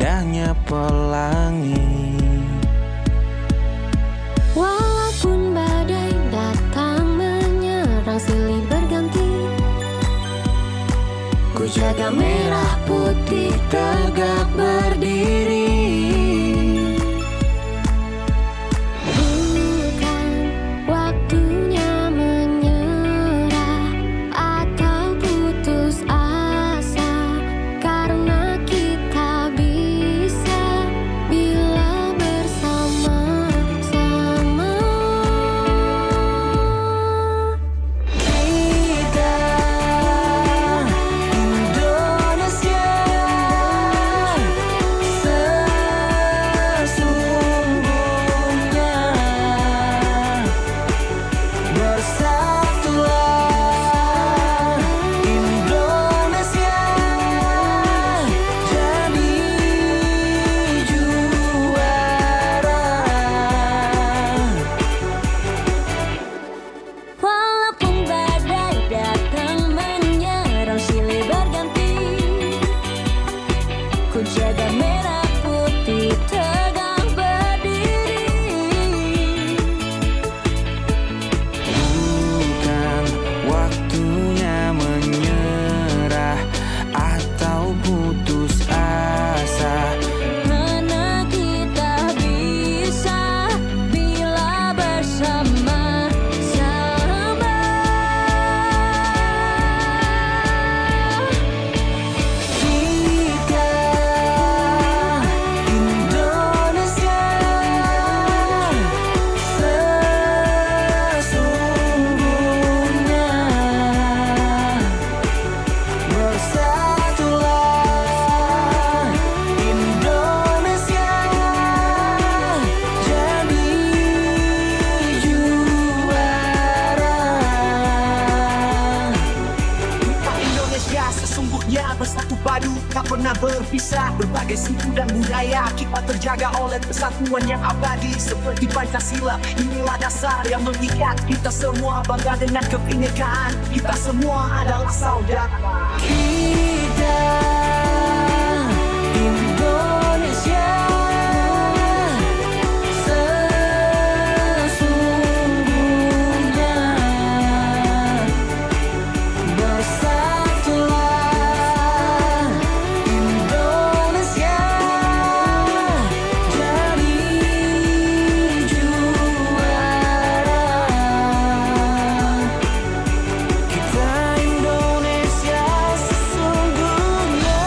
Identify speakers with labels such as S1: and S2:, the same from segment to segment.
S1: indahnya pelangi.
S2: Walaupun badai datang menyerang silih berganti, ku jaga merah putih tegak berdiri. Bukan waktunya menyerah atau putus asa, karena kita bisa bila bersama-sama.
S1: Kita Indonesia sesungguhnya, bersatulah Indonesia jadi juara.
S2: Walaupun badai datang menyerang silih berganti, ku jaga merah putih tegak berdiri.
S1: Bukan waktunya menyerah atau putus asa,
S2: Karena kita bisa bila bersama-sama.
S1: kita Indonesia sesungguhnya, bersatulah Indonesia jadi juara.
S3: Kita Indonesia sesungguhnya bersatu padu, tak pernah berpisah. Berbagai suku dan budaya kita terjaga oleh persatuan yang abadi. Seperti Pancasila, inilah dasar yang mengikat kita semua. Bangga dengan kebinekaan, kita semua adalah saudara.
S1: Kita Indonesia sesungguhnya, bersatulah Indonesia jadi juara. Kita Indonesia sesungguhnya.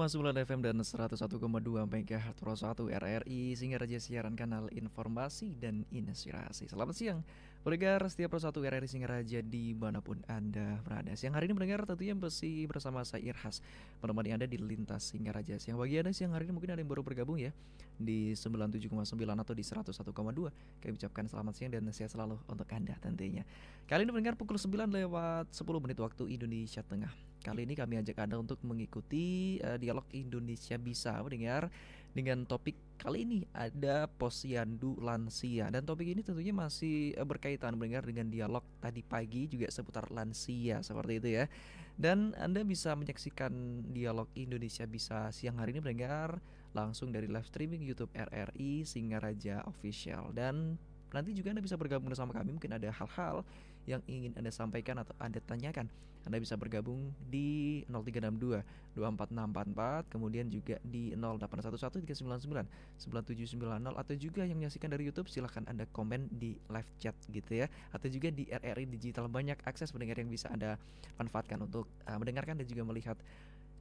S4: sembilan FM dan 101,2 MHz Pro 1 RRI Singaraja, siaran kanal informasi dan inspirasi. Selamat siang pendengar setiap Pro 1 RRI Singaraja dimanapun Anda berada. Siang hari ini pendengar tentunya masih bersama saya Irhas, menemani Anda di Lintas Singaraja. Siang bagi Anda siang hari ini mungkin ada yang baru bergabung ya di 97,9 atau di 101,2. Kami ucapkan selamat siang dan sehat selalu untuk Anda tentunya. Kali ini pendengar pukul 9 lewat 10 menit waktu Indonesia Tengah. Kali ini kami ajak Anda untuk mengikuti dialog Indonesia Bisa mendengar dengan topik kali ini ada posyandu lansia, dan topik ini tentunya masih berkaitan mendengar dengan dialog tadi pagi juga seputar lansia seperti itu ya. Dan Anda bisa menyaksikan dialog Indonesia Bisa siang hari ini mendengar langsung dari live streaming YouTube RRI Singaraja Official. Dan Nanti juga Anda bisa bergabung bersama kami, mungkin ada hal-hal yang ingin Anda sampaikan atau Anda tanyakan. Anda bisa bergabung di 0362 24644, kemudian juga di 0811 399 9790, atau juga yang menyaksikan dari YouTube silahkan Anda komen di live chat gitu ya, atau juga di RRI Digital. Banyak akses pendengar yang bisa Anda manfaatkan untuk mendengarkan dan juga melihat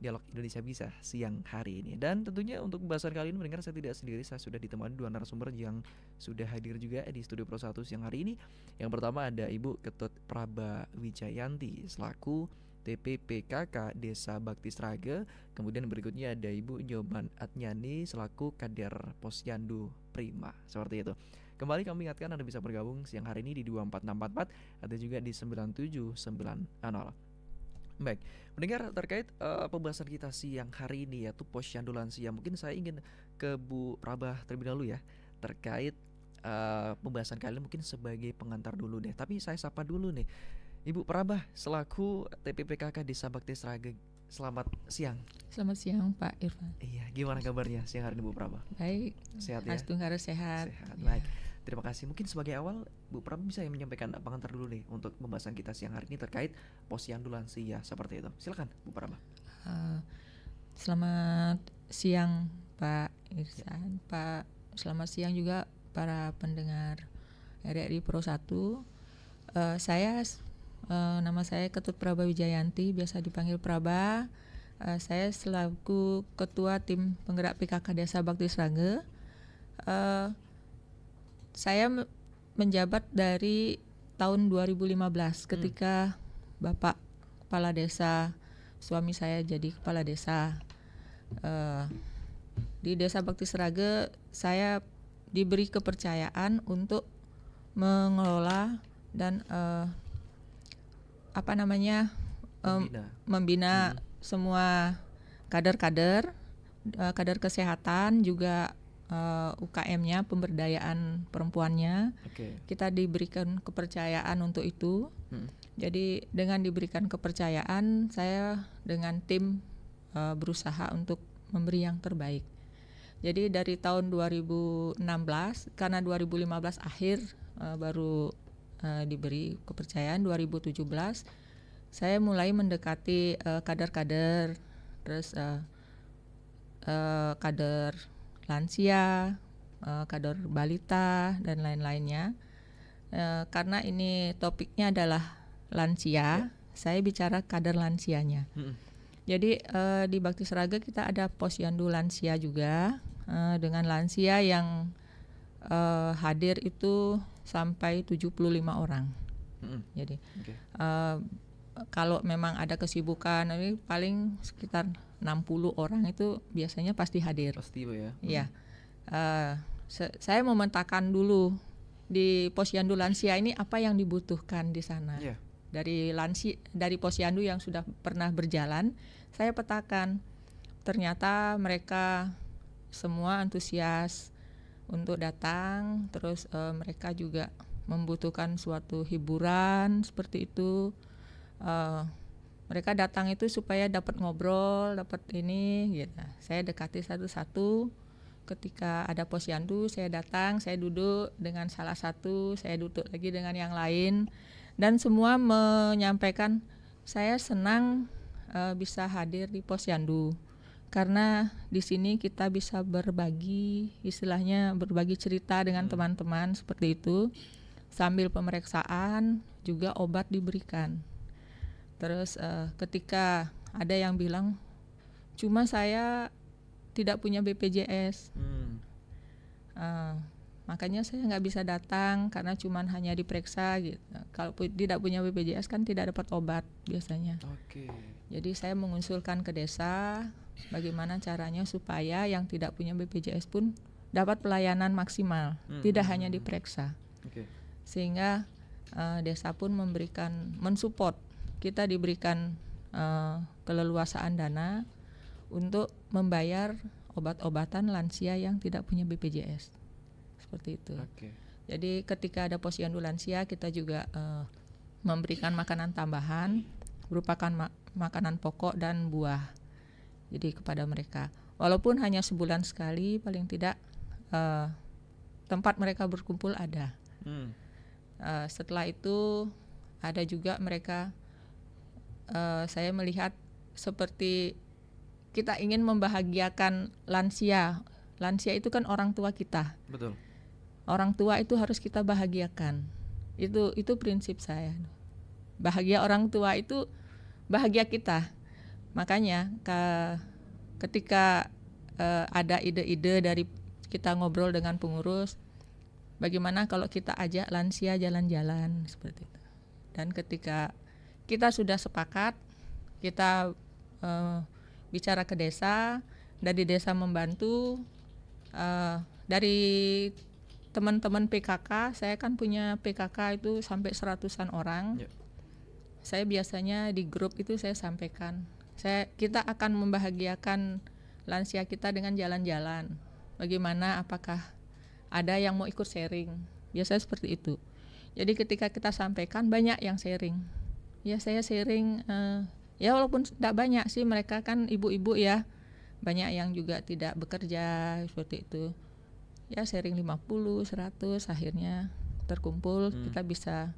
S4: Dialog Indonesia Bisa siang hari ini. Dan tentunya untuk pembahasan kali ini mendengar saya tidak sendiri, saya sudah ditemani dua narasumber yang sudah hadir juga di Studio Pro 1 siang hari ini. Yang pertama ada Ibu Ketut Praba Wijayanti selaku TPPKK Desa Bakti Sraga. Kemudian berikutnya ada Ibu Nyoman Atnyani selaku Kader Posyandu Prima. Seperti itu. Kembali kami ingatkan Anda bisa bergabung siang hari ini di 24644 atau juga di 9790. Baik, mendengar terkait pembahasan kita siang hari ini yaitu posyandu lansia. Mungkin saya ingin ke Bu Prabah terlebih dahulu ya, terkait pembahasan kali ini mungkin sebagai pengantar dulu deh. Tapi saya sapa dulu nih, Ibu Prabah selaku TPPKK Desa Bakti Sraga. Selamat siang.
S5: Selamat siang Pak Irfan.
S4: Iya, gimana kabarnya siang hari ini Bu Prabah?
S5: Baik,
S4: Sehat ya?
S5: Tunggara sehat.
S4: Sehat,
S5: Ya.
S4: baik. Terima kasih. Mungkin sebagai awal Bu Prabah bisa menyampaikan pengantar dulu nih untuk pembahasan kita siang hari ini terkait posyandu lansia seperti itu. Silakan Bu Prabah.
S5: Selamat siang Pak Irsan, Pak. Selamat siang juga para pendengar RRI Pro 1. Nama saya Ketut Praba Wijayanti, biasa dipanggil Praba. Saya selaku Ketua Tim Penggerak PKK Desa Bakti Sraga. Saya menjabat dari tahun 2015 ketika Bapak Kepala Desa, suami saya jadi Kepala Desa. Di Desa Bakti Sraga saya diberi kepercayaan untuk mengelola dan membina semua kader-kader, kader kesehatan juga UKM-nya, pemberdayaan perempuannya. Kita diberikan kepercayaan untuk itu. Jadi dengan diberikan kepercayaan, saya dengan tim berusaha untuk memberi yang terbaik. Jadi dari tahun 2016, karena 2015 akhir baru diberi kepercayaan, 2017 saya mulai mendekati kader-kader, terus kader lansia, kader balita dan lain-lainnya. Karena ini topiknya adalah lansia, saya bicara kader lansianya. Jadi di Bakti Sraga kita ada posyandu lansia juga, dengan lansia yang hadir itu sampai 75 orang. Jadi kalau memang ada kesibukan, ini paling sekitar 60 orang itu biasanya pasti hadir.
S4: Pasti Bu ya.
S5: Iya. Saya memetakan dulu di posyandu lansia ini apa yang dibutuhkan di sana.
S4: Iya.
S5: Dari posyandu yang sudah pernah berjalan, saya petakan. Ternyata mereka semua antusias untuk datang, terus mereka juga membutuhkan suatu hiburan seperti itu. Mereka datang itu supaya dapat ngobrol, dapat ini gitu. Saya dekati satu-satu. Ketika ada posyandu, saya datang, saya duduk dengan salah satu, saya duduk lagi dengan yang lain, dan semua menyampaikan saya senang bisa hadir di posyandu karena di sini kita bisa berbagi, istilahnya berbagi cerita dengan teman-teman seperti itu. Sambil pemeriksaan juga obat diberikan. Terus ketika ada yang bilang cuma saya tidak punya BPJS, makanya saya nggak bisa datang karena cuma hanya diperiksa gitu. Kalau tidak punya BPJS kan tidak dapat obat biasanya. Jadi saya mengusulkan ke desa bagaimana caranya supaya yang tidak punya BPJS pun dapat pelayanan maksimal, tidak hanya diperiksa. Sehingga desa pun mensupport. Kita diberikan keleluasaan dana untuk membayar obat-obatan lansia yang tidak punya BPJS, seperti itu. Jadi ketika ada posyandu lansia, kita juga memberikan makanan tambahan berupa makanan pokok dan buah. Jadi kepada mereka, walaupun hanya sebulan sekali, paling tidak tempat mereka berkumpul ada. Setelah itu ada juga mereka, saya melihat seperti kita ingin membahagiakan lansia. Lansia itu kan orang tua kita.
S4: Betul.
S5: Orang tua itu harus kita bahagiakan. Itu prinsip saya. Bahagia orang tua itu bahagia kita. Makanya ketika ada ide-ide dari kita ngobrol dengan pengurus, bagaimana kalau kita ajak lansia jalan-jalan seperti itu. Dan ketika kita sudah sepakat, kita bicara ke desa, dari desa membantu, dari teman-teman PKK, saya kan punya PKK itu sampai 100-an orang. Saya biasanya di grup itu saya sampaikan, kita akan membahagiakan lansia kita dengan jalan-jalan. Bagaimana, apakah ada yang mau ikut sharing? Biasanya seperti itu. Jadi ketika kita sampaikan, banyak yang sharing. Ya saya sharing, ya walaupun tidak banyak sih, mereka kan ibu-ibu ya, banyak yang juga tidak bekerja seperti itu. Ya sharing 50, 100, akhirnya terkumpul, kita bisa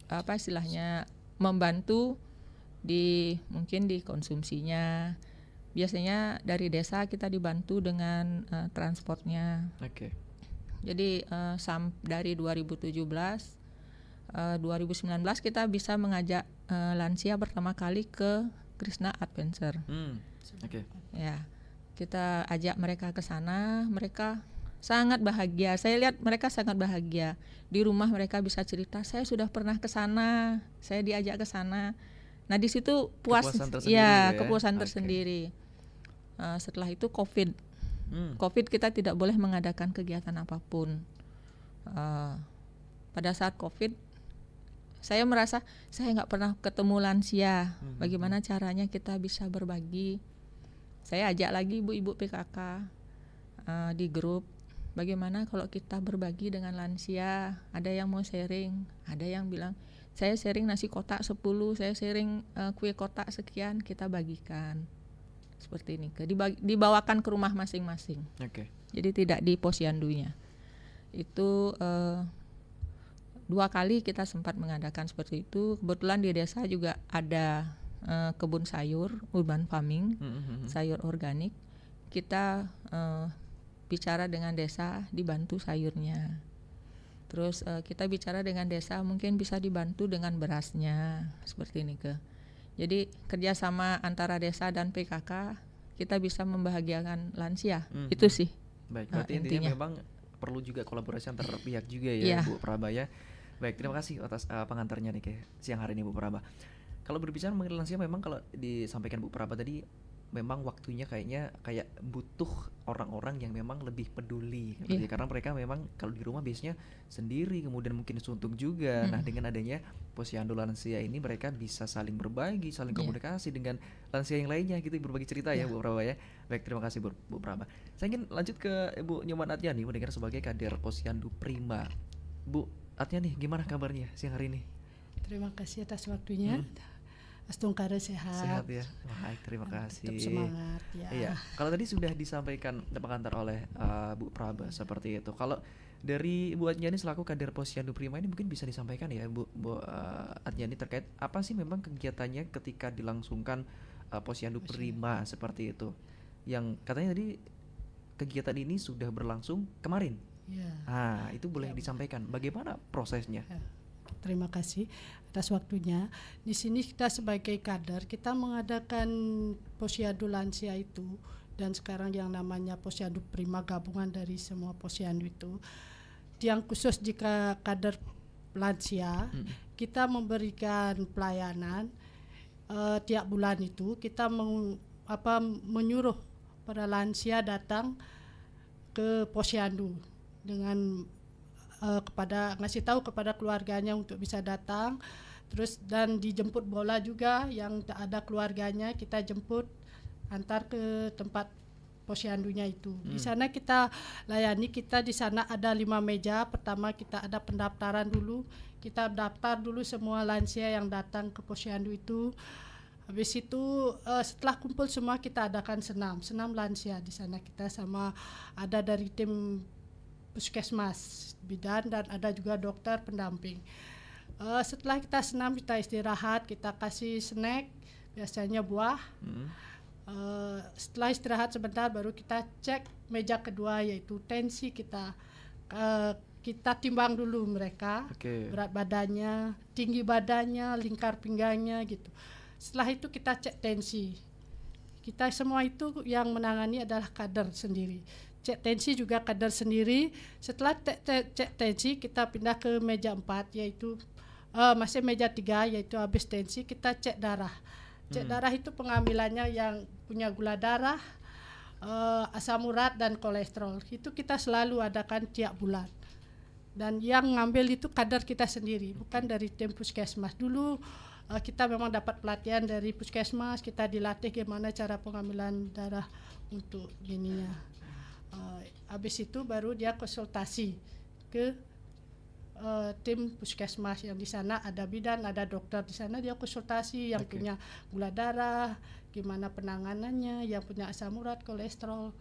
S5: apa istilahnya, membantu mungkin di konsumsinya. Biasanya dari desa kita dibantu dengan transportnya. Jadi dari 2017, 2019 kita bisa mengajak lansia pertama kali ke Krishna Adventure. Ya, kita ajak mereka ke sana, mereka sangat bahagia. Saya lihat mereka sangat bahagia. Di rumah mereka bisa cerita, saya sudah pernah ke sana, saya diajak ke sana. Nah, di situ kepuasan tersendiri. Setelah itu COVID kita tidak boleh mengadakan kegiatan apapun. Pada saat COVID, saya merasa saya nggak pernah ketemu lansia. Bagaimana caranya kita bisa berbagi? Saya ajak lagi ibu-ibu PKK di grup. Bagaimana kalau kita berbagi dengan lansia? Ada yang mau sharing, ada yang bilang saya sharing nasi kotak 10, saya sharing kue kotak sekian, kita bagikan. Seperti ini, dibawakan ke rumah masing-masing. Jadi tidak di posyandunya. Itu 2 kali kita sempat mengadakan seperti itu. Kebetulan di desa juga ada kebun sayur, urban farming, sayur organik. Kita bicara dengan desa, dibantu sayurnya. Terus kita bicara dengan desa, mungkin bisa dibantu dengan berasnya, seperti ini Jadi kerjasama antara desa dan PKK, kita bisa membahagiakan lansia. Itu sih.
S4: Baik, berarti intinya memang perlu juga kolaborasi antar pihak juga ya, Bu Praba ya. Baik, terima kasih atas pengantarnya nih ke siang hari ini Bu Praba. Kalau berbicara mengenai lansia, memang kalau disampaikan Bu Praba tadi, memang waktunya kayak butuh orang-orang yang memang lebih peduli karena mereka memang kalau di rumah biasanya sendiri, kemudian mungkin suntuk juga. Nah, dengan adanya posyandu lansia ini, mereka bisa saling berbagi, saling komunikasi dengan lansia yang lainnya gitu, berbagi cerita ya Bu Praba ya. Baik, terima kasih Bu Praba. Saya ingin lanjut ke Ibu Nyoman Atyani, mendengar sebagai kader Posyandu Prima. Bu Atyani, gimana kabarnya siang hari ini?
S6: Terima kasih atas waktunya. Astungkara
S4: sehat ya. Baik, terima kasih.
S6: Tetap semangat ya.
S4: Iya, kalau tadi sudah disampaikan pengantar oleh Bu Praba seperti itu. Kalau dari Bu Atyani selaku kader Posyandu Prima ini mungkin bisa disampaikan ya Bu Atyani, terkait apa sih memang kegiatannya ketika dilangsungkan Posyandu Prima seperti itu. Yang katanya tadi kegiatan ini sudah berlangsung kemarin.
S6: Ya.
S4: Nah, itu boleh disampaikan bagaimana prosesnya?
S6: Ya. Terima kasih atas waktunya. Di sini kita sebagai kader, kita mengadakan posyandu lansia itu, dan sekarang yang namanya Posyandu Prima, gabungan dari semua posyandu itu. Yang khusus jika kader lansia, kita memberikan pelayanan tiap bulan itu kita menyuruh para lansia datang ke posyandu dengan ngasih tahu kepada keluarganya untuk bisa datang, terus dan dijemput bola juga, yang tak ada keluarganya kita jemput antar ke tempat posyandunya itu. Di sana kita layani, kita di sana ada 5 meja. Pertama kita ada pendaftaran dulu, kita daftar dulu semua lansia yang datang ke posyandu itu. Habis itu setelah kumpul semua kita adakan senam lansia di sana. Kita sama ada dari tim puskesmas bidan dan ada juga dokter pendamping. Setelah kita senam, kita istirahat, kita kasih snack, biasanya buah. Setelah istirahat sebentar baru kita cek meja kedua yaitu tensi kita. Kita timbang dulu mereka, berat badannya, tinggi badannya, lingkar pinggangnya gitu. Setelah itu kita cek tensi. Kita semua itu yang menangani adalah kader sendiri. Cek tensi juga kader sendiri. Setelah cek tensi kita pindah ke meja 4 yaitu masih meja 3 yaitu habis tensi kita cek darah. Cek darah itu pengambilannya yang punya gula darah, asam urat dan kolesterol. Itu kita selalu adakan tiap bulan. Dan yang ngambil itu kader kita sendiri, bukan dari tim puskesmas. Dulu kita memang dapat pelatihan dari puskesmas, kita dilatih gimana cara pengambilan darah untuk ininya. Habis itu baru dia konsultasi ke tim puskesmas yang di sana ada bidan, ada dokter di sana, dia konsultasi yang punya gula darah, gimana penanganannya, yang punya asam urat, kolesterol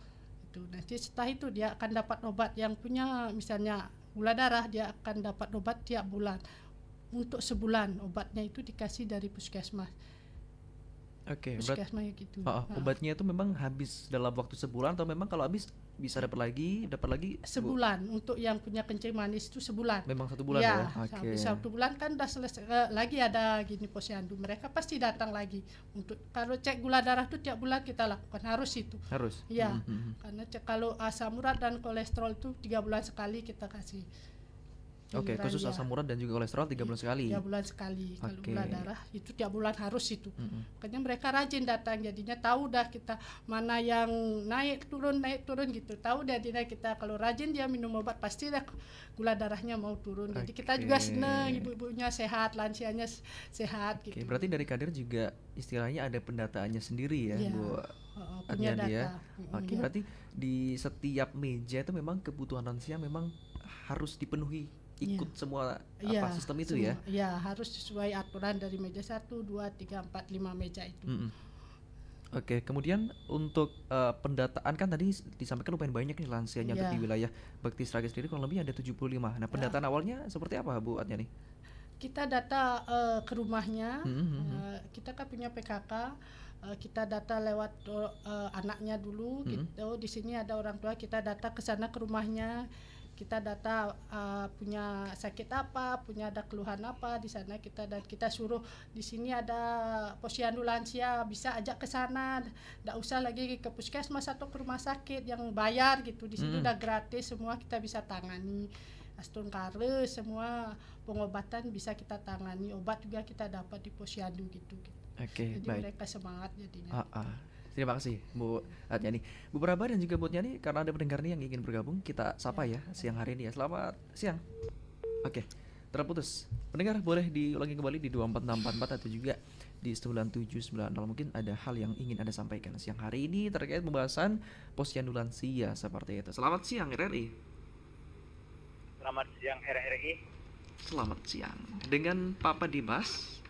S6: itu. Nanti setelah itu dia akan dapat obat yang punya misalnya gula darah, dia akan dapat obat tiap bulan untuk sebulan. Obatnya itu dikasih dari puskesmas. Puskesmas gitu.
S4: Obatnya itu memang habis dalam waktu sebulan atau memang kalau habis bisa dapat lagi
S6: sebulan. Untuk yang punya kencing manis itu sebulan.
S4: Memang 1 bulan ya.
S6: Sampai 1 bulan kan udah selesai. Lagi ada gini posyandu, mereka pasti datang lagi untuk kalau cek gula darah itu tiap bulan kita lakukan, harus itu.
S4: Harus.
S6: Iya. Karena kalau asam urat dan kolesterol itu 3 bulan sekali kita kasih.
S4: Khusus asam urat dan juga kolesterol 3 bulan sekali.
S6: 3 bulan sekali. Kalau gula darah itu tiap bulan harus itu. Makanya mereka rajin datang, jadinya tahu dah kita mana yang naik turun gitu. Tahu dah dia kita kalau rajin dia minum obat pasti dah gula darahnya mau turun. Jadi kita juga senang ibu-ibunya sehat, lansianya sehat gitu.
S4: Berarti dari kader juga istilahnya ada pendataannya sendiri ya, Bu.
S6: Punya data.
S4: Berarti di setiap meja itu memang kebutuhan lansia memang harus dipenuhi. Ikut semua sistem itu semua, ya?
S6: Iya, harus sesuai aturan dari meja 1, 2, 3, 4, 5 meja itu.
S4: Kemudian untuk pendataan kan tadi disampaikan lumayan banyak nih lansianya untuk di wilayah Bakti Sragen sendiri kurang lebih ada 75. Nah, pendataan awalnya seperti apa Bu Atnya nih?
S6: Kita data ke rumahnya, kita kan punya PKK, kita data lewat anaknya dulu, gitu. Di sini ada orang tua, kita data ke sana ke rumahnya. Kita data punya sakit apa, punya ada keluhan apa di sana kita suruh di sini ada posyandu lansia bisa ajak ke sana, enggak usah lagi ke puskesmas atau ke rumah sakit yang bayar gitu. Di sini udah gratis semua kita bisa tangani. Astun Kare semua pengobatan bisa kita tangani, obat juga kita dapat di posyandu gitu. Jadi mereka semangat jadinya.
S4: Terima kasih Bu Atnyani, Bu Praba dan juga Bu Atnyani, karena ada pendengar nih yang ingin bergabung, kita sapa ya siang hari ini ya. Selamat siang. Terputus. Pendengar boleh diulangi kembali di 24644 atau juga di 9790. Mungkin ada hal yang ingin Anda sampaikan siang hari ini terkait pembahasan posyandu lansia seperti itu. Selamat siang RRI.
S7: Selamat siang RRI.
S4: Selamat siang. Dengan Papa Dimas.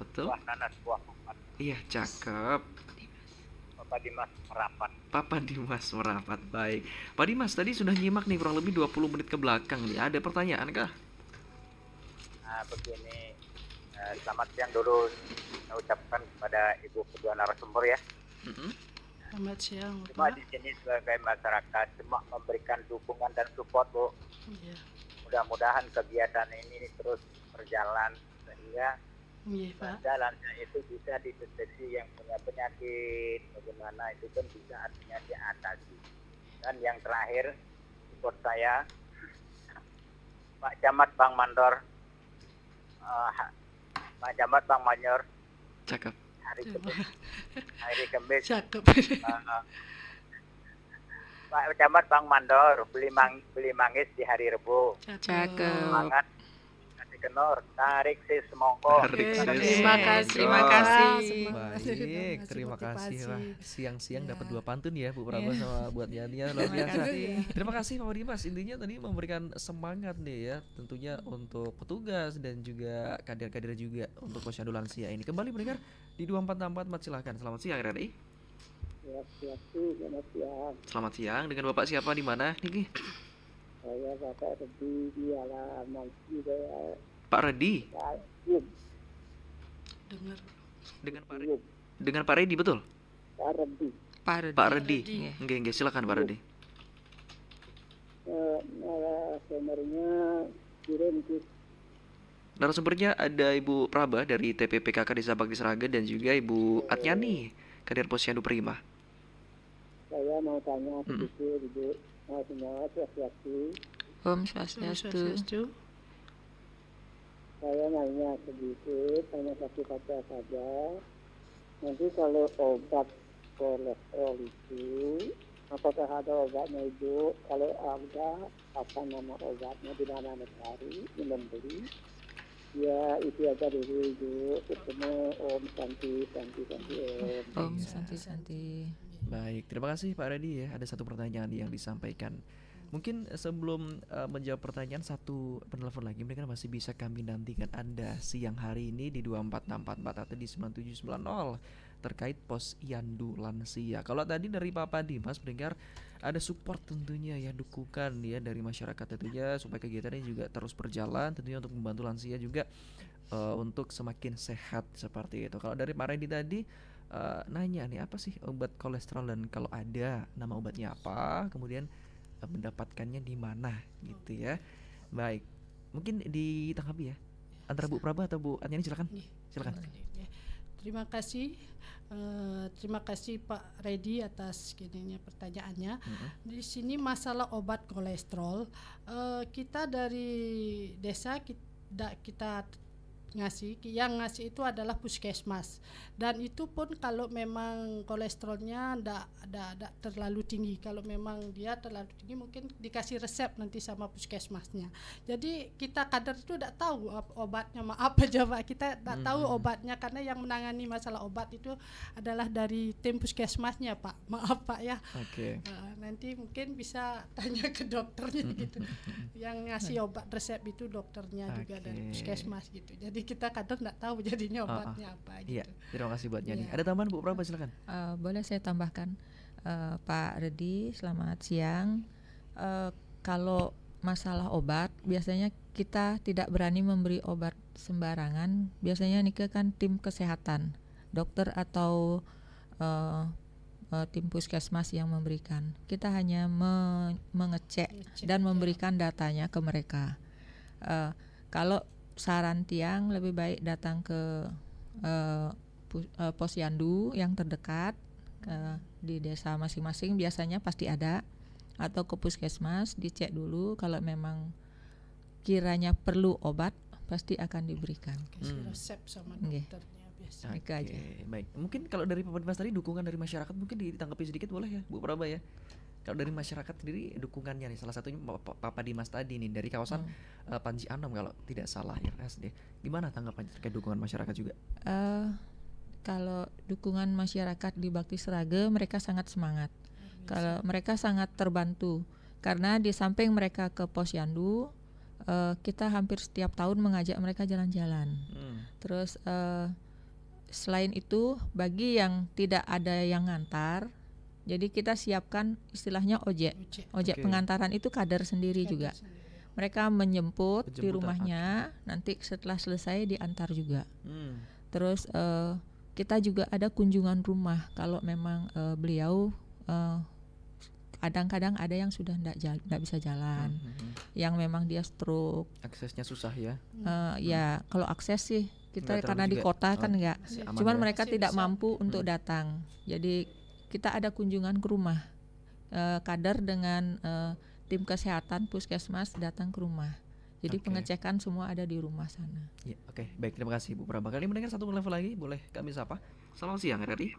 S4: Betul?
S7: Buah nanas, buah kupat.
S4: Iya, cakep.
S7: Papa Dimas merapat.
S4: Papa Dimas merapat, baik. Pak Dimas tadi sudah nyimak nih kurang lebih 20 menit ke belakang nih. Ada pertanyaan kah?
S7: Begini, selamat siang dulu saya ucapkan kepada Ibu kedua narasumber ya.
S6: Selamat siang.
S7: Cuma di sini sebagai masyarakat cuma memberikan dukungan dan support Bu. Mudah-mudahan kegiatan ini terus berjalan sehingga lansia itu bisa dideteksi yang punya penyakit bagaimana itu kan bisa artinya diatasi. Dan yang terakhir support saya Pak Camat Bang Mandor, Pak Camat Bang Manyor,
S4: cakep.
S7: Hari Kamis
S6: Cakep.
S7: Pak Camat Bang Mandor beli manggis di hari Rebo.
S5: Cakep.
S7: Semangat Kenor, tarik si semongko.
S6: Terima kasih.
S4: Baik, terima kasih. Wah, siang-siang dapat 2 pantun ya Bu Praba sama buat Yania, luar biasa. Terima kasih Pak Dimas. Intinya tadi memberikan semangat nih ya, tentunya untuk petugas dan juga kader-kader juga untuk posyandu lansia ini. Kembali mendengar di 2464, silakan. Selamat siang RRI.
S7: Selamat siang.
S4: Selamat siang. Dengan Bapak siapa di mana nih?
S8: Saya Bapak Redi di halaman saya.
S4: Pak Redi.
S8: Yub,
S6: Dengar.
S4: Dengan Pak
S8: Yub,
S4: dengan Pak Redi betul?
S8: Pak Redi.
S4: Pak Redi. Nggih, silakan Pak Redi.
S8: Narasumbernya kirim ke
S4: Narasumbernya ada Ibu Praba dari TPPKK Desa Bakti Sragen dan juga Ibu Atnyani Kader Posyandu Prima.
S8: saya mau tanya sedikit Ibu. Semua Swastiastu.
S5: Om Swastiastu.
S8: Saya nanya sedikit, hanya satu kata saja. Nanti kalau obat kolesterol itu, apakah ada obatnya Ibu? Kalau ada, apa nama obatnya, di mana mencari, membeli? Ya, itu aja dulu Ibu. Ketemu Om Santi Om.
S5: Om Santi.
S4: Baik, terima kasih Pak Redi ya. Ada satu pertanyaan yang disampaikan. Mungkin sebelum menjawab pertanyaan, satu penelpon lagi, mereka masih bisa kami nantikan Anda siang hari ini di 24644 atau di 9790 terkait Posyandu Lansia. Kalau tadi dari Papa Dimas mendengar ada support tentunya ya, dukungan ya dari masyarakat tentunya supaya kegiatannya juga terus berjalan, tentunya untuk membantu lansia juga untuk semakin sehat seperti itu. Kalau dari Pak Redi tadi nanya nih, apa sih obat kolesterol dan kalau ada nama obatnya apa, kemudian mendapatkannya di mana gitu ya. Baik, mungkin ditanggapi ya antara Bu Praba atau Bu Atnyani, silakan. Silakan.
S6: Terima kasih Pak Redi atas pertanyaannya. Di sini masalah obat kolesterol, kita dari desa kita yang ngasih itu adalah puskesmas, dan itu pun kalau memang kolesterolnya ndak terlalu tinggi. Kalau memang dia terlalu tinggi mungkin dikasih resep nanti sama puskesmasnya. Jadi kita kader itu ndak tahu obatnya apa coba, kita ndak tahu obatnya karena yang menangani masalah obat itu adalah dari tim puskesmasnya Pak. Maaf Pak ya.
S4: Oke.
S6: Nanti mungkin bisa tanya ke dokternya gitu. Yang ngasih obat resep itu dokternya juga dari puskesmas gitu. Jadi kita kadang nggak tahu jadinya obatnya apa gitu.
S4: Iya, terima kasih buat Nyani. Ada tambahan Bu Praba, silakan.
S5: Boleh saya tambahkan, Pak Redi, selamat siang. Kalau masalah obat, biasanya kita tidak berani memberi obat sembarangan. Biasanya Nike kan tim kesehatan, dokter atau tim puskesmas yang memberikan. Kita hanya mengecek dan memberikan datanya ke mereka. Kalau saran Tiang, lebih baik datang ke posyandu yang terdekat di desa masing-masing, biasanya pasti ada, atau ke puskesmas dicek dulu. Kalau memang kiranya perlu obat, pasti akan diberikan.
S6: Resep sama dokternya biasa.
S4: Baik. Mungkin kalau dari Pak Dimas tadi dukungan dari masyarakat mungkin ditanggapi sedikit boleh ya Bu Praba ya. Kalau dari masyarakat sendiri dukungannya nih, salah satunya Papa Dimas tadi nih dari kawasan Panji Anom kalau tidak salah ya SD. Gimana tanggapannya terkait dukungan masyarakat juga?
S5: Kalau dukungan masyarakat di Bakti Sragen, mereka sangat semangat. Kalau mereka sangat terbantu karena di samping mereka ke posyandu, kita hampir setiap tahun mengajak mereka jalan-jalan. Terus selain itu, bagi yang tidak ada yang ngantar, jadi kita siapkan istilahnya ojek pengantaran, itu kader sendiri juga. Mereka menjemput di rumahnya, nanti setelah selesai diantar juga. Terus kita juga ada kunjungan rumah kalau memang beliau kadang-kadang ada yang sudah tidak bisa jalan, yang memang dia stroke,
S4: aksesnya susah ya.
S5: Ya kalau akses sih kita karena di kota kan enggak, cuman mereka tidak mampu untuk datang. Jadi kita ada kunjungan ke rumah, kader dengan tim kesehatan puskesmas datang ke rumah. Jadi pengecekan semua ada di rumah sana.
S4: Ya, baik, terima kasih Bu Praba. Kali mendengar satu level lagi, boleh kami sapa. Selamat siang RRI.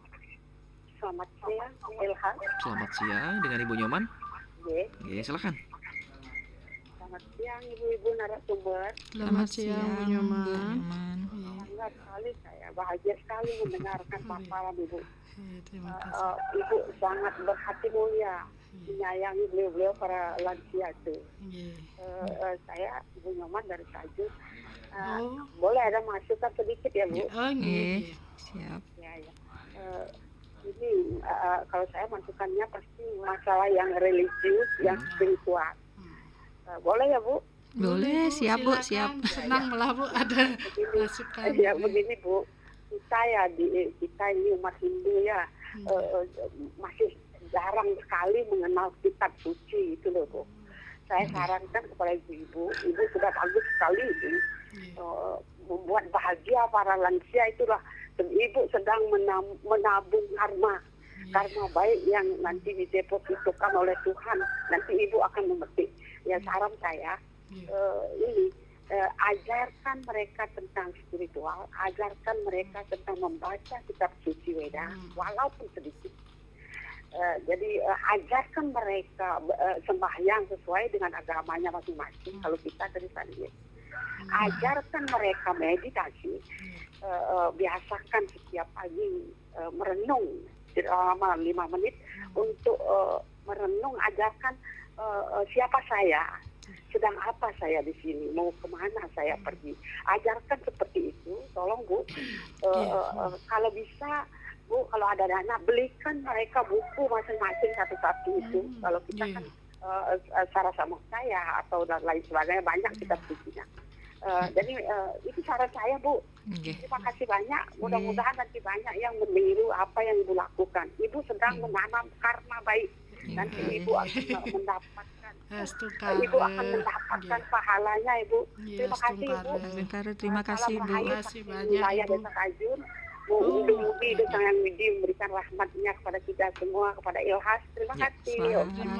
S8: Selamat siang, Ilham.
S4: Selamat siang dengan Ibu Nyoman. Oke, silakan.
S8: Selamat siang ibu-ibu narasumber.
S6: Selamat siang Bu Nyoman.
S8: Sangat sekali saya bahagia sekali mendengarkan paparan ibu.
S6: Terima kasih.
S8: Ibu sangat berhati mulia menyayangi beliau para lansia itu. Saya Ibu Nyoman dari Tajuk. Boleh ada masukan sedikit ya Bu?
S5: Siap.
S8: Ya. Ini kalau saya masukannya pasti masalah yang religius, yang spiritual. Boleh ya Bu?
S5: Boleh, siap Bu, siap.
S6: silakan. Senang malah Bu ada masukan.
S8: Ya begini Bu, kita ini umat Hindu ya, masih jarang sekali mengenal kitab suci itu loh Bu. Saya sarankan kepada ibu sudah bagus sekali ini membuat bahagia para lansia itulah. Ibu sedang menabung karma baik yang nanti didepositokan oleh Tuhan. Nanti ibu akan memetik. Ya saran saya ajarkan mereka tentang spiritual, ajarkan mereka tentang membaca kitab suci Weda, walaupun sedikit. Jadi ajarkan mereka sembahyang sesuai dengan agamanya masing-masing. Kalau kita dari Sandiaga, ajarkan mereka meditasi. Biasakan setiap pagi merenung selama 5 menit untuk merenung. Ajarkan siapa saya, sedang apa saya di sini, mau kemana saya pergi. Ajarkan seperti itu. Tolong Bu, kalau bisa Bu, kalau ada dana belikan mereka buku masing-masing satu-satu itu. Kalau kita kan Sarah sama saya atau dan lain sebagainya banyak kitab sucinya. Jadi itu saran saya Bu. Terima kasih banyak. Mudah-mudahan nanti banyak yang meniru apa yang Ibu lakukan. Ibu sedang menanam karma baik. Nanti Ibu akan mendapatkan. Ibu akan mendapatkan pahalanya Ibu. Terima kasih Ibu.
S5: Terima kasih Bu.
S6: Terima kasih banyak
S8: Saya
S6: Ibu.
S8: Desa Kajun. Mudah-mudahan Desa yang Widi memberikan rahmatnya kepada kita semua, kepada Ilhas. Terima kasih.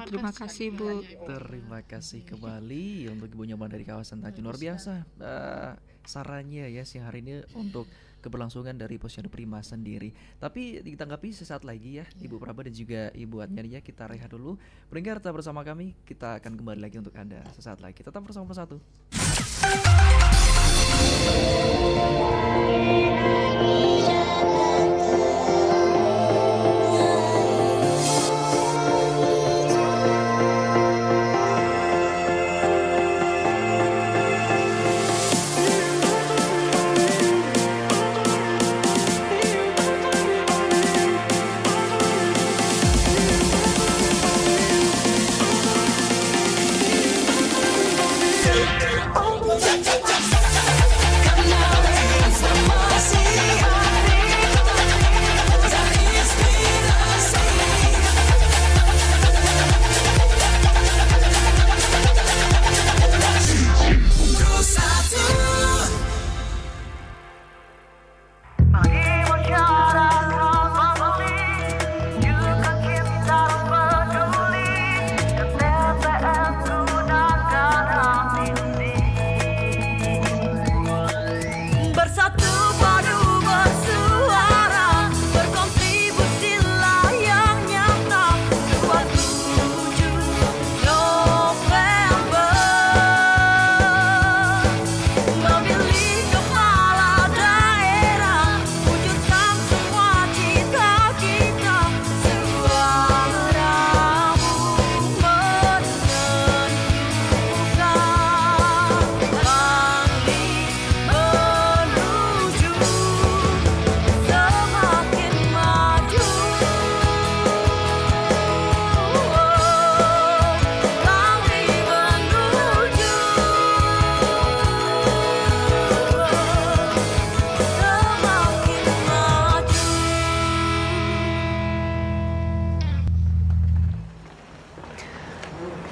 S5: Terima kasih Bu.
S4: Terima kasih kembali untuk Ibu Nyoman dari kawasan Tanjung. Luar biasa sarannya ya siang hari ini untuk keberlangsungan dari Posyandu Prima sendiri. Tapi ditanggapi sesaat lagi ya Ibu Praba dan juga Ibu Adniania. Kita rehat dulu. Pendengar tetap bersama kami. Kita akan kembali lagi untuk Anda sesaat lagi. Tetap bersama Persatu.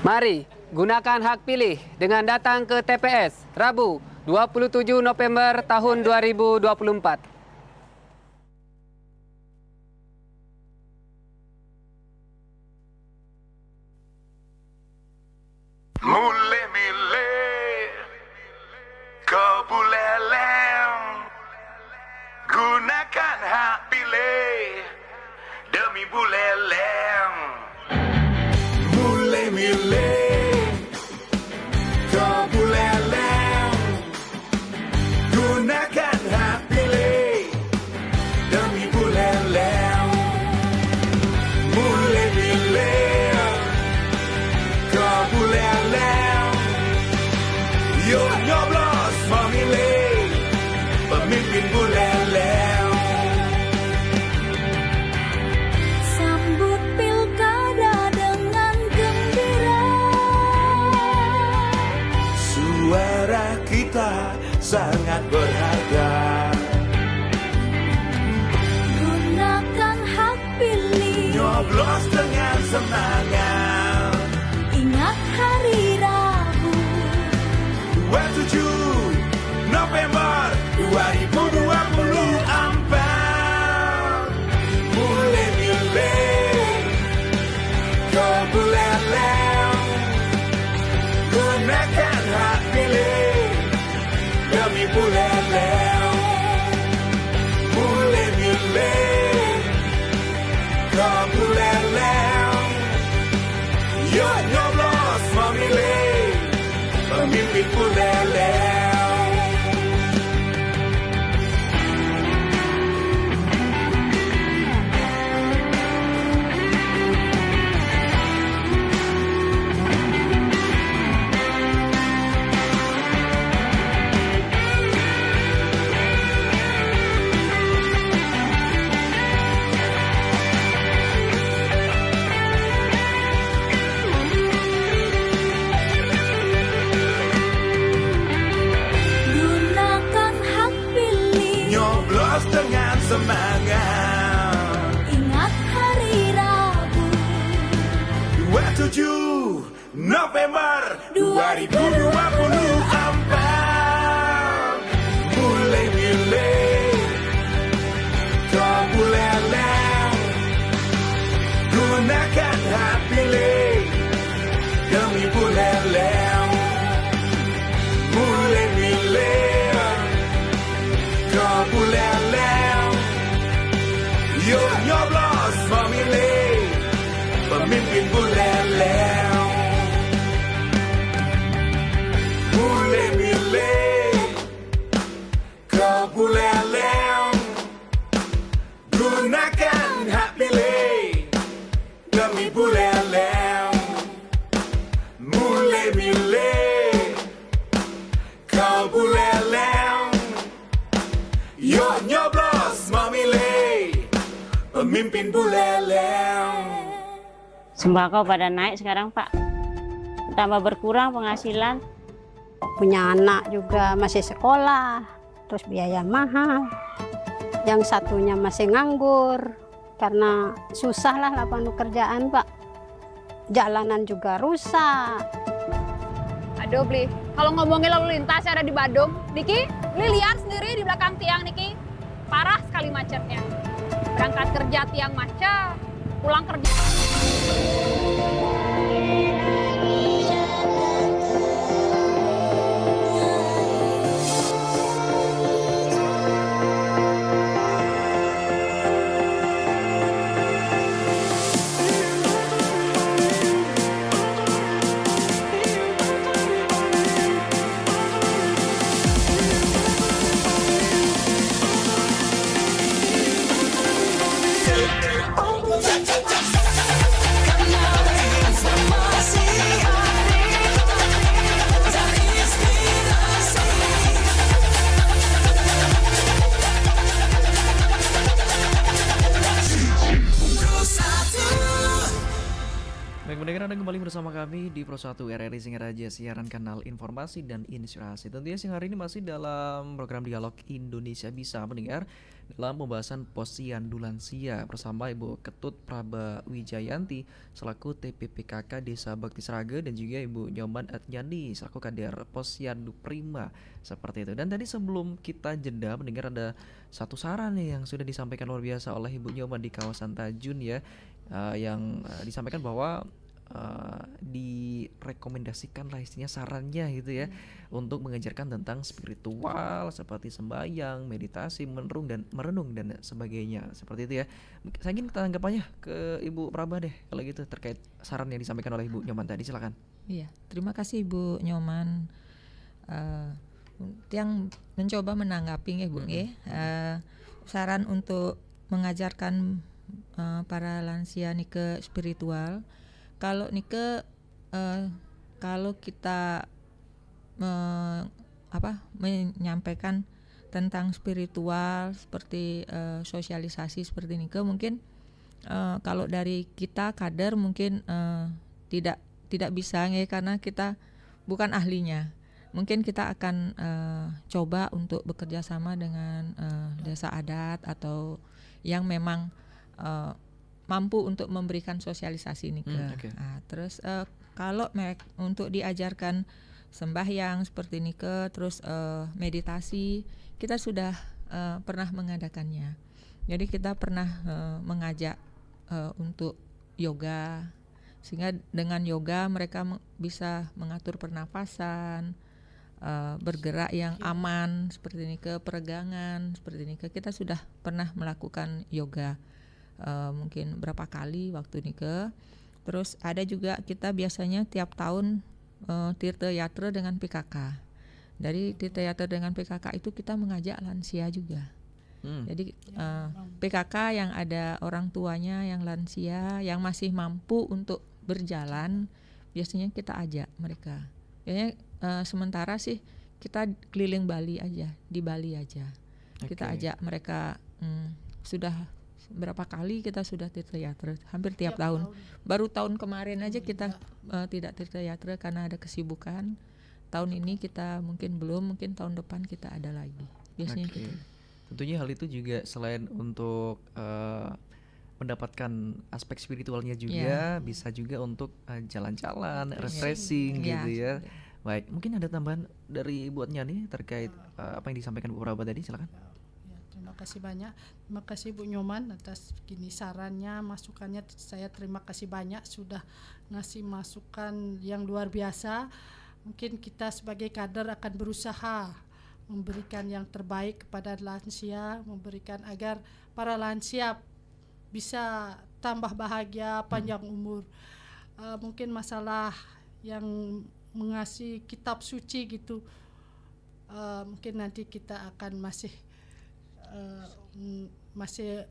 S9: Mari gunakan hak pilih dengan datang ke TPS Rabu 27 November tahun 2024.
S10: Mulai milih kebuleleng, gunakan hak pilih demi buleleng. Mulai milih kebuleleng, gunakan hak pilih demi buleleng. Mulai milih kebuleleng, 27 November 2024 mulai milih kau boleh gunakan hak pilih demi boleh mulai milih kau boleh yuk nyoblos memilih pemimpin boleh.
S2: Gunakan hak pilih,
S10: Nyoblos dengan semangat
S2: ingat hari Rabu
S10: 27 November 2024 mulai milih kau boleh gunakan hak pilih demi boleh mulai milih kau boleh yuk nyoblos memilih pemimpin boleh mulai milih kau boleh gunakan hak pilih demi boleh mulai milih kau boleh yuk nyoblos memilih pemimpin boleh.
S11: Sembako pada naik sekarang Pak, tambah berkurang penghasilan.
S12: Punya anak juga masih sekolah, terus biaya mahal. Yang satunya masih nganggur, karena susah lah lapangan pekerjaan Pak. Jalanan juga rusak.
S13: Aduh Bli, kalau ngomongin lalu lintas yang ada di Badung, Niki, Bli lihat sendiri di belakang tiang Niki, parah sekali macetnya. Berangkat kerja tiang macet, pulang kerja.
S4: Baik pendengar, Anda kembali bersama kami di Pro 1 RRI Singaraja, siaran kanal informasi dan inspirasi. Tentunya siang hari ini masih dalam program Dialog Indonesia Bisa mendengar dalam pembahasan Posyandu Lansia bersama Ibu Ketut Praba Wijayanti selaku TPPKK Desa Bakti Sraga dan juga Ibu Nyoman Adnyani selaku Kader Posyandu Prima seperti itu. Dan tadi sebelum kita jeda mendengar ada satu saran nih yang sudah disampaikan luar biasa oleh Ibu Nyoman di kawasan Tajun ya, yang disampaikan bahwa direkomendasikan lah istilahnya sarannya gitu ya untuk mengajarkan tentang spiritual seperti sembahyang, meditasi, merenung dan sebagainya seperti itu ya. Saya ingin tanggapannya ke Ibu Praba deh kalau gitu terkait saran yang disampaikan oleh Ibu Nyoman tadi, silakan.
S5: Iya, terima kasih Ibu Nyoman yang mencoba menanggapi ya Bu ya. Saran untuk mengajarkan para lansia nih ke spiritual. Kalau Nike kalau kita menyampaikan tentang spiritual seperti sosialisasi seperti Nike, mungkin kalau dari kita kader mungkin tidak bisa ya, karena kita bukan ahlinya. Mungkin kita akan coba untuk bekerja sama dengan desa adat atau yang memang mampu untuk memberikan sosialisasi nih ke. Nah, terus kalau untuk diajarkan sembahyang seperti ini terus meditasi kita sudah pernah mengadakannya. Jadi kita pernah mengajak untuk yoga, sehingga dengan yoga mereka bisa mengatur pernafasan, bergerak yang aman seperti ini, peregangan seperti ini. Kita sudah pernah melakukan yoga mungkin berapa kali waktu ini. Terus ada juga kita biasanya tiap tahun Tirta Yatra dengan PKK. Dari Tirta Yatra dengan PKK itu kita mengajak lansia juga. Jadi PKK yang ada orang tuanya yang lansia, yang masih mampu untuk berjalan, biasanya kita ajak mereka. Biasanya sementara sih kita keliling Bali aja, di Bali aja. Kita ajak mereka sudah berapa kali kita sudah Tirta Yatra, hampir tiap tahun. Baru tahun kemarin aja kita tidak Tirta Yatra karena ada kesibukan. Tahun ini kita mungkin belum, mungkin tahun depan kita ada lagi. Biasanya gitu.
S4: Tentunya hal itu juga selain untuk mendapatkan aspek spiritualnya juga, bisa juga untuk jalan-jalan, refreshing gitu ya. Baik, mungkin ada tambahan dari Ibu Nyani terkait apa yang disampaikan Bu Praba tadi, silakan.
S6: Terima kasih banyak. Terima kasih Bu Nyoman atas gini sarannya, masukannya. Saya terima kasih banyak sudah ngasih masukan yang luar biasa. Mungkin kita sebagai kader akan berusaha memberikan yang terbaik kepada lansia, memberikan agar para lansia bisa tambah bahagia, panjang umur. Mungkin masalah yang mengasih kitab suci gitu, mungkin nanti kita akan masih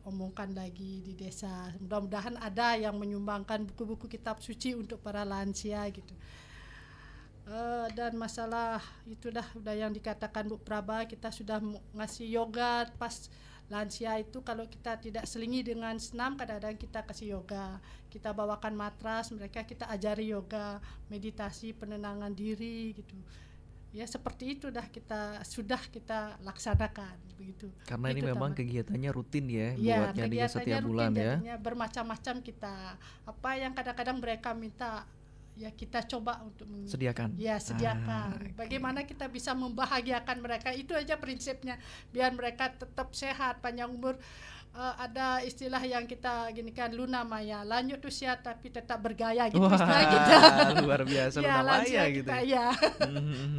S6: omongkan lagi di desa. Mudah-mudahan ada yang menyumbangkan buku-buku kitab suci untuk para lansia gitu. Dan masalah itu udah yang dikatakan Bu Praba, kita sudah ngasih yoga pas lansia itu. Kalau kita tidak selingi dengan senam, kadang-kadang kita kasih yoga, kita bawakan matras, mereka kita ajari yoga, meditasi, penenangan diri gitu ya. Seperti itu sudah kita laksanakan begitu.
S4: Karena
S6: itu
S4: ini memang kegiatannya rutin ya, buat Nyani setiap
S6: rutin,
S4: bulan ya.
S6: Bermacam-macam kita, apa yang kadang-kadang mereka minta ya kita coba untuk
S4: sediakan.
S6: Bagaimana kita bisa membahagiakan mereka, itu aja prinsipnya, biar mereka tetap sehat, panjang umur. Ada istilah yang kita gini kan, Luna Maya, lanjut usia tapi tetap bergaya gitu. Istilah kita
S4: luar biasa. Luna Maya gitu
S6: ya.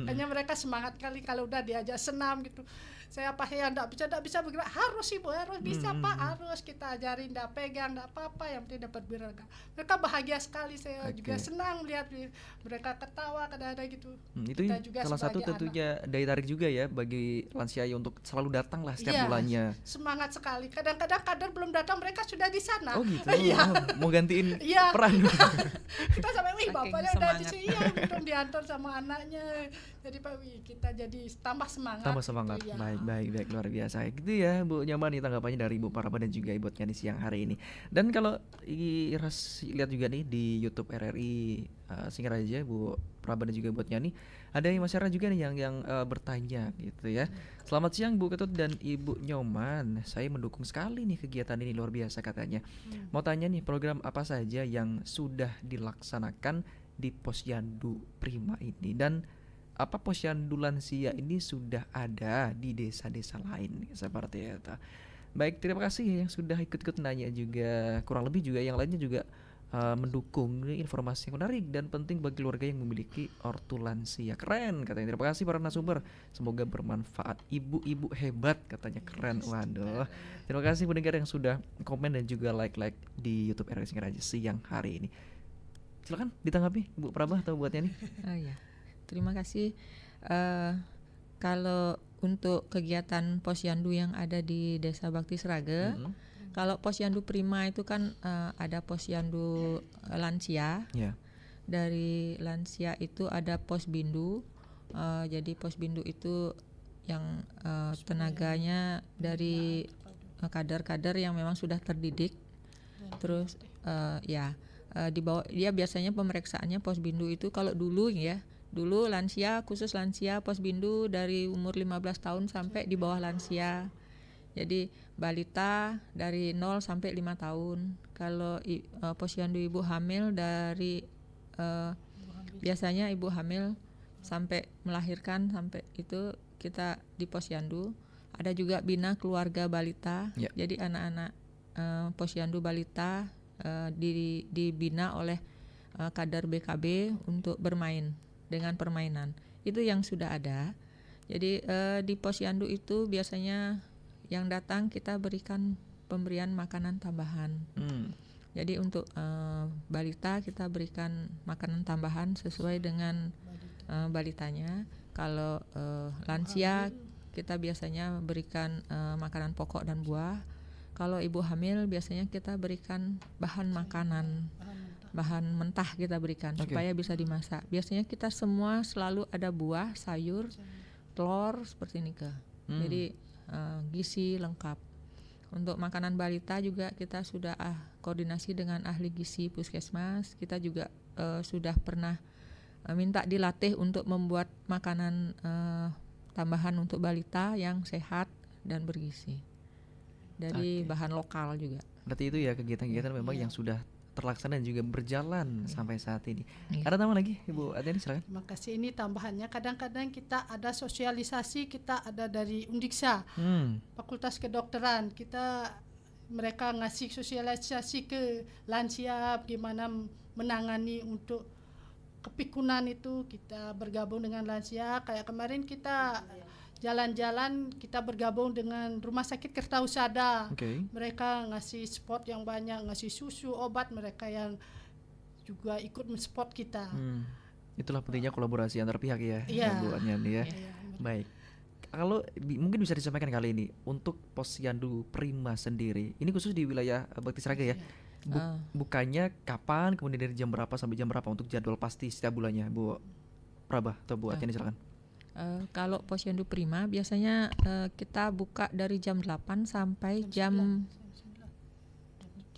S6: Hanya mereka semangat kali kalau udah diajak senam gitu. Saya apa yang enggak bisa bergerak, harus Ibu, harus bisa Pak, harus kita ajarin, enggak pegang, enggak apa-apa, yang penting dapat bergerak. Mereka bahagia sekali, saya juga senang lihat mereka ketawa kadang-kadang gitu.
S4: Itu juga salah satu tentunya daya tarik juga ya bagi lansia untuk selalu datang lah setiap bulannya.
S6: Semangat sekali. Kadang-kadang kader belum datang, mereka sudah di sana.
S4: Oh gitu. Mau gantiin peran.
S6: Kita sampai bapaknya udah di sini, belum diantar sama anaknya. Jadi Pak kita jadi tambah semangat.
S4: Gitu, ya. Baik, luar biasa. Gitu ya Bu Nyamani tanggapannya dari Ibu Praba dan juga Ibu Nyani siang hari ini. Dan kalau lihat juga nih di YouTube RRI Singaraja, Bu Praba dan juga Bu Nyani, ada masyarakat juga nih yang bertanya gitu ya. Selamat siang Bu Ketut dan Ibu Nyoman. Saya mendukung sekali nih kegiatan ini, luar biasa katanya. Mau tanya nih, program apa saja yang sudah dilaksanakan di Posyandu Prima ini, dan apa posyandu lansia ini sudah ada di desa-desa lain seperti itu. Baik, terima kasih yang sudah ikut nanya juga, kurang lebih juga yang lainnya juga mendukung informasi yang menarik dan penting bagi keluarga yang memiliki ortu lansia. Keren katanya. Terima kasih para narasumber, semoga bermanfaat. Ibu-ibu hebat katanya, keren. Waduh, terima kasih pendengar yang sudah komen dan juga like di YouTube RRI Singaraja siang hari ini. Silakan ditanggapi Bu Praba atau buat Nyani.
S5: Ya. Terima kasih. Kalau untuk kegiatan posyandu yang ada di Desa Bakti Sraga, kalau posyandu Prima itu kan ada posyandu lansia. Dari lansia itu ada posbindu. Jadi posbindu itu yang tenaganya dari kader-kader yang memang sudah terdidik. Terus di bawah dia biasanya pemeriksaannya posbindu itu kalau dulu lansia, khusus lansia, posbindu dari umur 15 tahun sampai di bawah lansia. Jadi balita dari 0 sampai 5 tahun. Kalau posyandu ibu hamil dari biasanya ibu hamil sampai melahirkan, sampai itu kita di Posyandu. Ada juga bina keluarga balita. Jadi anak-anak Posyandu balita dibina oleh kader BKB untuk bermain dengan permainan. Itu yang sudah ada. Jadi di Posyandu itu biasanya yang datang kita berikan pemberian makanan tambahan. Jadi untuk balita kita berikan makanan tambahan sesuai dengan balitanya. Kalau lansia kita biasanya berikan makanan pokok dan buah. Kalau ibu hamil biasanya kita berikan bahan makanan, bahan mentah kita berikan supaya bisa dimasak. Biasanya kita semua selalu ada buah, sayur, telur seperti ini ke. Jadi gizi lengkap. Untuk makanan balita juga kita sudah koordinasi dengan ahli gizi puskesmas. Kita juga sudah pernah minta dilatih untuk membuat makanan tambahan untuk balita yang sehat dan bergizi dari bahan lokal juga.
S4: Berarti itu ya kegiatan-kegiatan memang yang sudah terlaksana dan juga berjalan sampai saat ini. Ada tambah lagi Ibu Adeni, silakan.
S6: Terima kasih. Ini tambahannya kadang-kadang kita ada sosialisasi, kita ada dari Undiksa, Fakultas Kedokteran, mereka ngasih sosialisasi ke lansia gimana menangani untuk kepikunan itu. Kita bergabung dengan lansia, kayak kemarin kita jalan-jalan, kita bergabung dengan Rumah Sakit Kertausada. Mereka ngasih spot yang banyak, ngasih susu, obat, mereka yang juga ikut men-spot kita.
S4: Itulah pentingnya kolaborasi antar pihak ya, Bu Adeni ya. Baik. Kalau mungkin bisa disampaikan kali ini untuk Posyandu Prima sendiri, ini khusus di wilayah Bakti Sraga ya. Bukanya kapan, kemudian dari jam berapa sampai jam berapa untuk jadwal pasti setiap bulannya, Bu Prabah atau Bu Adeni, silakan.
S5: Kalau Posyandu Prima biasanya kita buka dari jam 8 sampai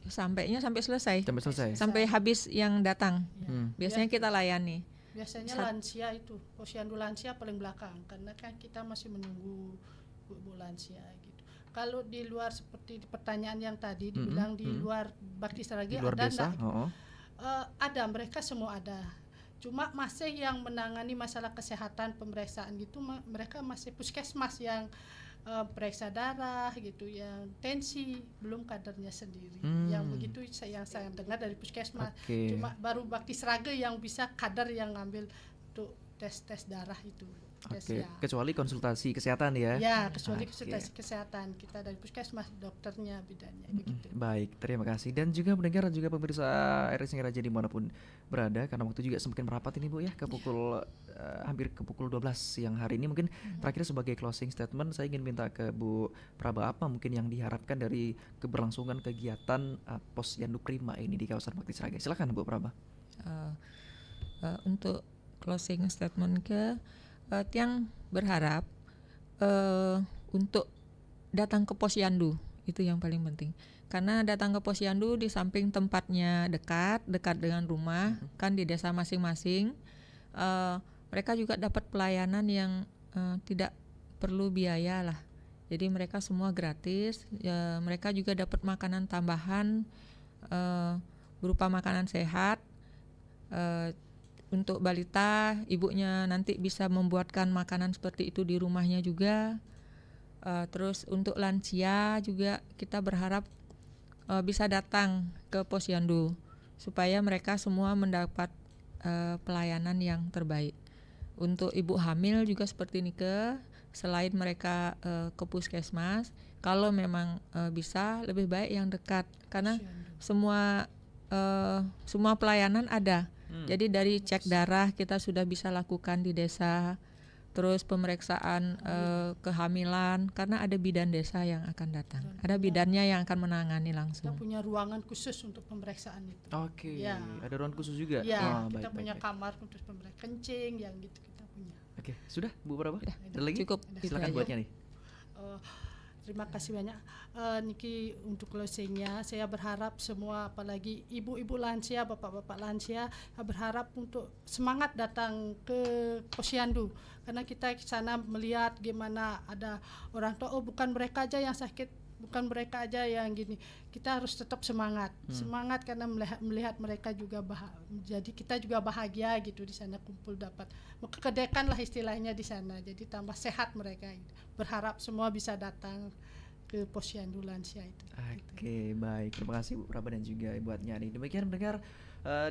S5: sampainya sampai selesai. Sampai habis yang datang. Biasanya kita layani.
S6: Biasanya lansia itu, Posyandu lansia paling belakang karena kan kita masih menunggu bu lansia gitu. Kalau di luar seperti pertanyaan yang tadi dibilang di luar Bakti Sraga ada
S4: desa,
S6: ada, mereka semua ada. Cuma masih yang menangani masalah kesehatan pemeriksaan gitu mereka masih puskesmas yang periksa darah gitu, yang tensi, belum kadernya sendiri. Yang begitu yang saya dengar dari puskesmas. Cuma baru Bakti Sraga yang bisa kader yang ngambil untuk tes darah itu.
S4: Kecuali konsultasi kesehatan ya.
S6: Ya, kecuali konsultasi kesehatan kita dari puskesmas, dokternya, bidannya begitu.
S4: Baik, terima kasih. Dan juga pendengar dan juga pemirsa RRI Singaraja dimanapun berada, karena waktu juga semakin merapat ini Bu ya, ke pukul hampir ke pukul 12 siang hari ini. Mungkin terakhir sebagai closing statement saya ingin minta ke Bu Prabah, apa mungkin yang diharapkan dari keberlangsungan kegiatan Posyandu Prima ini di kawasan Bakti Sraga. Silakan Bu Prabah.
S5: Untuk closing statement Tiang berharap untuk datang ke Posyandu, itu yang paling penting. Karena datang ke Posyandu di samping tempatnya dekat dengan rumah, kan di desa masing-masing, mereka juga dapat pelayanan yang tidak perlu biaya lah. Jadi mereka semua gratis, mereka juga dapat makanan tambahan berupa makanan sehat. Untuk balita, ibunya nanti bisa membuatkan makanan seperti itu di rumahnya juga. Terus untuk lansia juga kita berharap bisa datang ke Posyandu supaya mereka semua mendapat pelayanan yang terbaik. Untuk ibu hamil juga seperti ini selain mereka ke puskesmas, kalau memang bisa lebih baik yang dekat karena semua pelayanan ada. Jadi dari cek darah kita sudah bisa lakukan di desa, terus pemeriksaan kehamilan karena ada bidan desa yang akan datang, ada bidannya yang akan menangani langsung.
S6: Kita punya ruangan khusus untuk pemeriksaan itu.
S4: Ada ruangan khusus juga.
S6: Kita punya kamar untuk pemeriksaan kencing yang gitu kita punya.
S4: Sudah Bu Prabah? Ada lagi?
S5: Cukup.
S4: Silakan buatnya nih.
S6: Terima kasih banyak Niki untuk closingnya. Saya berharap semua, apalagi ibu-ibu lansia, bapak-bapak lansia, berharap untuk semangat datang ke Posyandu karena kita ke sana melihat gimana ada orang tua. Bukan mereka aja yang sakit bukan mereka aja yang gini. Kita harus tetap semangat, semangat karena melihat mereka juga jadi kita juga bahagia gitu di sana, kumpul dapat kedekan lah istilahnya di sana. Jadi tambah sehat mereka. Gitu. Berharap semua bisa datang ke Posyandu Lansia itu.
S4: Oke, baik. Terima kasih Bu Praba dan juga Ibu Atnyani. Demikian mendengar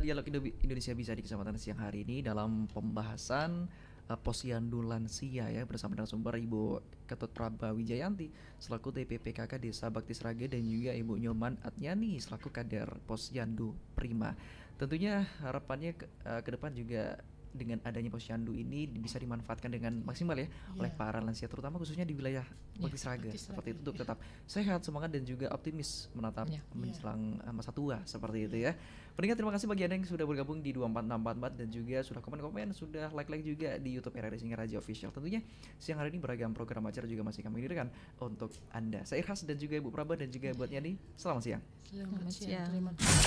S4: Dialog Indonesia Bisa di kesempatan siang hari ini dalam pembahasan Posyandu Lansia ya, bersama narasumber Ibu Ketut Praba Wijayanti selaku TPPKK Desa Bakti Sraga dan juga Ibu Nyoman Atnyani selaku kader Posyandu Prima. Tentunya harapannya ke depan juga dengan adanya Posyandu ini bisa dimanfaatkan dengan maksimal ya oleh para lansia, terutama khususnya di wilayah Bakti Sraga. Seperti itu untuk tetap sehat, semangat dan juga optimis menatap menjelang masa tua seperti itu ya. Pendengar, terima kasih bagi Anda yang sudah bergabung di 24644 dan juga sudah komen-komen, sudah like juga di YouTube RRI Singaraja Official. Tentunya siang hari ini beragam program acara juga masih kami hadirkan untuk Anda. Saya Irhas dan juga Ibu Praba dan juga Ibu Atnyani. Selamat siang.
S6: Selamat siang.
S5: Terima
S6: kasih.